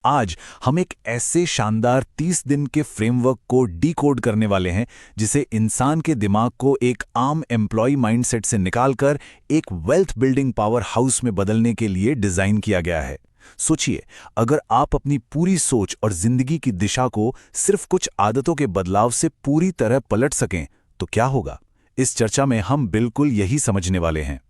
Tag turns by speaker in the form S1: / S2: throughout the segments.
S1: आज हम एक ऐसे शानदार 30 दिन के फ्रेमवर्क को डीकोड करने वाले हैं जिसे इंसान के दिमाग को एक आम एम्प्लॉय माइंडसेट से निकालकर एक वेल्थ बिल्डिंग पावर हाउस में बदलने के लिए डिजाइन किया गया है। सोचिए, अगर आप अपनी पूरी सोच और जिंदगी की दिशा को सिर्फ कुछ आदतों के बदलाव से पूरी तरह पलट सकें तो क्या होगा। इस चर्चा में हम बिल्कुल यही समझने वाले हैं।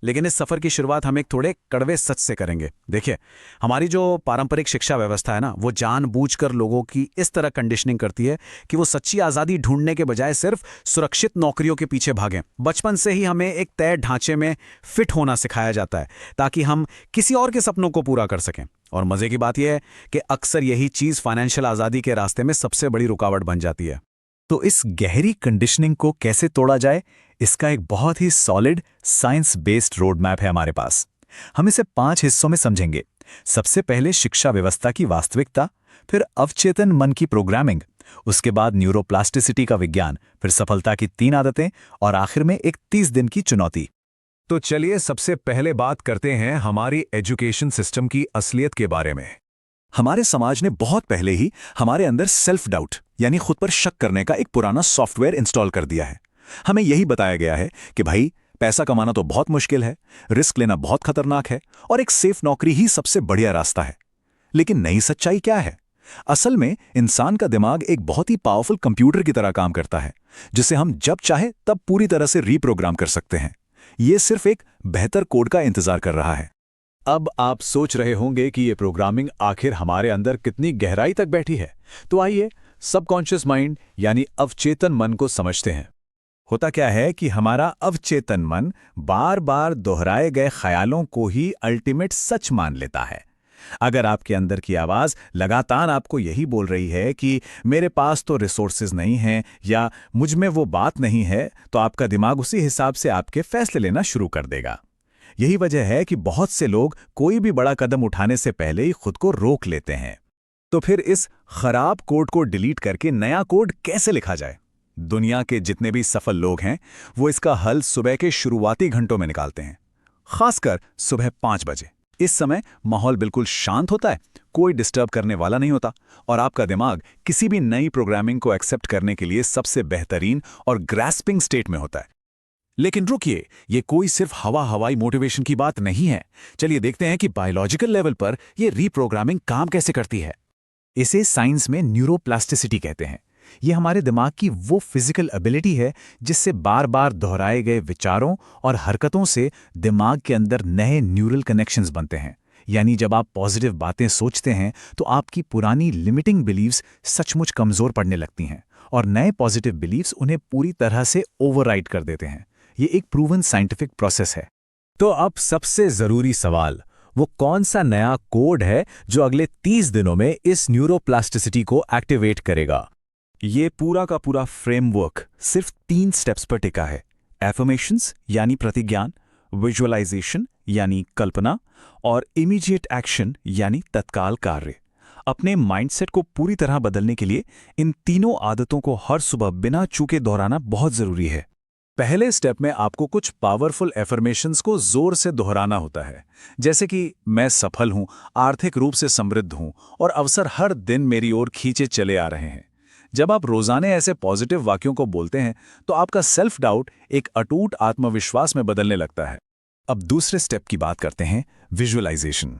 S2: लेकिन इस सफर की शुरुआत हम एक थोड़े कड़वे सच से करेंगे। देखिए, हमारी जो पारंपरिक शिक्षा व्यवस्था है ना, वो जानबूझकर लोगों की इस तरह कंडीशनिंग करती है कि वो सच्ची आज़ादी ढूंढने के बजाय सिर्फ सुरक्षित नौकरियों के पीछे भागें। बचपन से ही हमें एक तय ढांचे में फिट होना सिखाया जाता है ताकि हम किसी और के सपनों को पूरा कर सकें। और मजे की बात यह है कि अक्सर यही चीज़ फाइनेंशियल आज़ादी के रास्ते में सबसे बड़ी रुकावट बन जाती है।
S1: तो इस गहरी कंडीशनिंग को कैसे तोड़ा जाए, इसका एक बहुत ही solid science based road map है हमारे पास। हम इसे 5 हिस्सों में समझेंगे। सबसे पहले शिक्षा व्यवस्था की वास्तविकता, फिर अवचेतन मन की प्रोग्रामिंग, उसके बाद न्यूरोप्लास्टिसिटी का विज्ञान, फिर सफलता की 3 आदतें और आखिर में एक 30 दिन की चुनौती।
S3: तो चलिए सबसे पहले बात करते हैं हमारी एजुकेशन सिस्टम की असलियत के बारे में।
S1: हमारे समाज ने बहुत पहले ही हमारे अंदर सेल्फ डाउट यानी खुद पर शक करने का एक पुराना सॉफ्टवेयर इंस्टॉल कर दिया है। हमें यही बताया गया है कि भाई, पैसा कमाना तो बहुत मुश्किल है, रिस्क लेना बहुत खतरनाक है और एक सेफ नौकरी ही सबसे बढ़िया रास्ता है। लेकिन नई सच्चाई क्या है? असल में इंसान का दिमाग एक बहुत ही पावरफुल कंप्यूटर की तरह काम करता है, जिसे हम जब चाहे तब पूरी तरह से रीप्रोग्राम कर सकते हैं। यह सिर्फ एक बेहतर कोड का इंतजार कर रहा है।
S4: अब आप सोच रहे होंगे कि ये प्रोग्रामिंग आखिर हमारे अंदर कितनी गहराई तक बैठी है। तो आइए सबकॉन्शियस माइंड यानी अवचेतन मन को समझते हैं।
S1: होता क्या है कि हमारा अवचेतन मन बार बार दोहराए गए ख्यालों को ही अल्टीमेट सच मान लेता है। अगर आपके अंदर की आवाज़ लगातार आपको यही बोल रही है कि मेरे पास तो रिसोर्सेज नहीं हैं या मुझ में वो बात नहीं है, तो आपका दिमाग उसी हिसाब से आपके फैसले लेना शुरू कर देगा। यही वजह है कि बहुत से लोग कोई भी बड़ा कदम उठाने से पहले ही खुद को रोक लेते हैं। तो फिर इस खराब कोड को डिलीट करके नया कोड कैसे लिखा जाए? दुनिया के जितने भी सफल लोग हैं वो इसका हल सुबह के शुरुआती घंटों में निकालते हैं, खासकर सुबह 5 बजे। इस समय माहौल बिल्कुल शांत होता है, कोई डिस्टर्ब करने वाला नहीं होता और आपका दिमाग किसी भी नई प्रोग्रामिंग को एक्सेप्ट करने के लिए सबसे बेहतरीन और ग्रास्पिंग स्टेट में होता है। लेकिन रुकिए, ये कोई सिर्फ हवाई मोटिवेशन की बात नहीं है। चलिए देखते हैं कि बायोलॉजिकल लेवल पर ये रीप्रोग्रामिंग काम कैसे करती है। इसे साइंस में न्यूरोप्लास्टिसिटी कहते हैं। ये हमारे दिमाग की वो फिजिकल एबिलिटी है जिससे बार बार दोहराए गए विचारों और हरकतों से दिमाग के अंदर नए न्यूरल कनेक्शंस बनते हैं। यानी जब आप पॉजिटिव बातें सोचते हैं तो आपकी पुरानी लिमिटिंग बिलीव्स सचमुच कमजोर पड़ने लगती हैं और नए पॉजिटिव बिलीव्स उन्हें पूरी तरह से ओवरराइड कर देते हैं। ये एक प्रूवन साइंटिफिक प्रोसेस है।
S4: तो अब सबसे जरूरी सवाल, वो कौन सा नया कोड है जो अगले 30 दिनों में इस न्यूरोप्लास्टिसिटी को एक्टिवेट करेगा?
S1: ये पूरा का पूरा फ्रेमवर्क सिर्फ 3 स्टेप्स पर टिका है। एफर्मेशंस यानी प्रतिज्ञान, विजुअलाइजेशन यानी कल्पना और इमीडिएट एक्शन यानी तत्काल कार्य। अपने माइंडसेट को पूरी तरह बदलने के लिए इन तीनों आदतों को हर सुबह बिना चूके दोहराना बहुत जरूरी है।
S4: पहले स्टेप में आपको कुछ पावरफुल एफर्मेशंस को जोर से दोहराना होता है, जैसे कि मैं सफल हूं, आर्थिक रूप से समृद्ध हूं और अवसर हर दिन मेरी ओर खींचे चले आ रहे हैं। जब आप रोजाना ऐसे पॉजिटिव वाक्यों को बोलते हैं तो आपका सेल्फ डाउट एक अटूट आत्मविश्वास में बदलने लगता है।
S1: अब दूसरे स्टेप की बात करते हैं, विजुअलाइजेशन।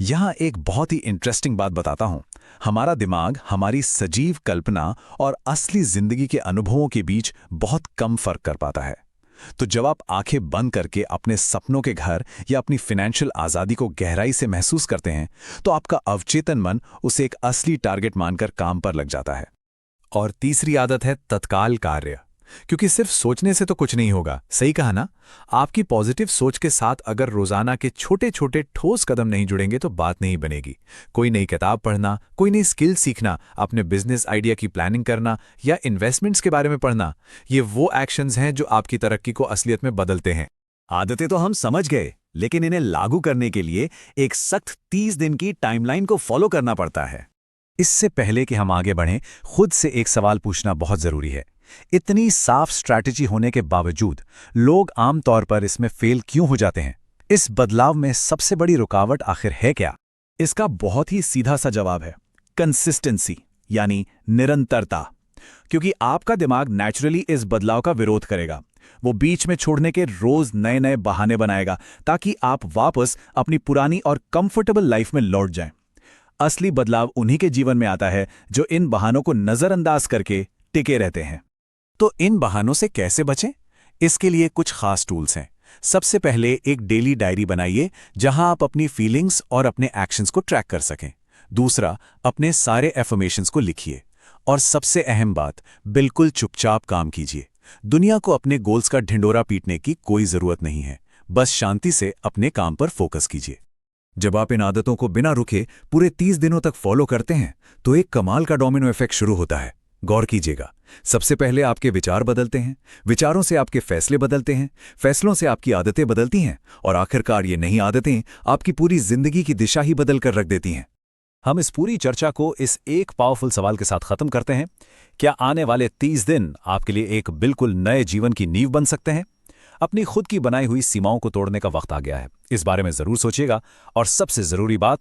S1: यहां एक बहुत ही इंटरेस्टिंग बात बताता हूं। हमारा दिमाग हमारी सजीव कल्पना और असली जिंदगी के अनुभवों के बीच बहुत कम फर्क कर पाता है। तो जब आप आंखें बंद करके अपने सपनों के घर या अपनी फाइनेंशियल आज़ादी को गहराई से महसूस करते हैं तो आपका अवचेतन मन उसे एक असली टारगेट मानकर काम पर लग जाता है।
S4: और तीसरी आदत है तत्काल कार्य, क्योंकि सिर्फ सोचने से तो कुछ नहीं होगा। सही कहा ना? आपकी पॉजिटिव सोच के साथ अगर रोजाना के छोटे छोटे ठोस कदम नहीं जुड़ेंगे तो बात नहीं बनेगी। कोई नई किताब पढ़ना, कोई नई स्किल सीखना, अपने बिजनेस आइडिया की प्लानिंग करना या इन्वेस्टमेंट्स के बारे में पढ़ना, ये वो एक्शंस हैं जो आपकी तरक्की को असलियत में बदलते हैं।
S2: आदतें तो हम समझ गए, लेकिन इन्हें लागू करने के लिए एक सख्त 30 दिन की टाइमलाइन को फॉलो करना पड़ता है।
S1: इससे पहले कि हम आगे बढ़ें, खुद से एक सवाल पूछना बहुत जरूरी है। इतनी साफ स्ट्रैटेजी होने के बावजूद लोग आमतौर पर इसमें फेल क्यों हो जाते हैं? इस बदलाव में सबसे बड़ी रुकावट आखिर है क्या? इसका बहुत ही सीधा सा जवाब है कंसिस्टेंसी, यानी निरंतरता। क्योंकि आपका दिमाग नेचुरली इस बदलाव का विरोध करेगा। वो बीच में छोड़ने के रोज नए नए बहाने बनाएगा ताकि आप वापस अपनी पुरानी और कंफर्टेबल लाइफ में लौट जाएं। असली बदलाव उन्हीं के जीवन में आता है जो इन बहानों को नजरअंदाज करके टिके रहते हैं।
S2: तो इन बहानों से कैसे बचें? इसके लिए कुछ खास टूल्स हैं। सबसे पहले एक डेली डायरी बनाइए जहां आप अपनी फीलिंग्स और अपने एक्शंस को ट्रैक कर सकें। दूसरा, अपने सारे एफर्मेशंस को लिखिए। और सबसे अहम बात, बिल्कुल चुपचाप काम कीजिए। दुनिया को अपने गोल्स का ढिंडोरा पीटने की कोई जरूरत नहीं है। बस शांति से अपने काम पर फोकस कीजिए।
S3: जब आप इन आदतों को बिना रुके पूरे 30 दिनों तक फॉलो करते हैं तो एक कमाल का डोमिनो इफेक्ट शुरू होता है। गौर कीजिएगा, सबसे पहले आपके विचार बदलते हैं, विचारों से आपके फैसले बदलते हैं, फैसलों से आपकी आदतें बदलती हैं और आखिरकार ये नई आदतें आपकी पूरी जिंदगी की दिशा ही बदल कर रख देती हैं।
S4: हम इस पूरी चर्चा को इस एक पावरफुल सवाल के साथ खत्म करते हैं। क्या आने वाले 30 दिन आपके लिए एक बिल्कुल नए जीवन की नींव बन सकते हैं? अपनी खुद की बनाई हुई सीमाओं को तोड़ने का वक्त आ गया है। इस बारे में जरूर सोचिएगा। और सबसे जरूरी बात,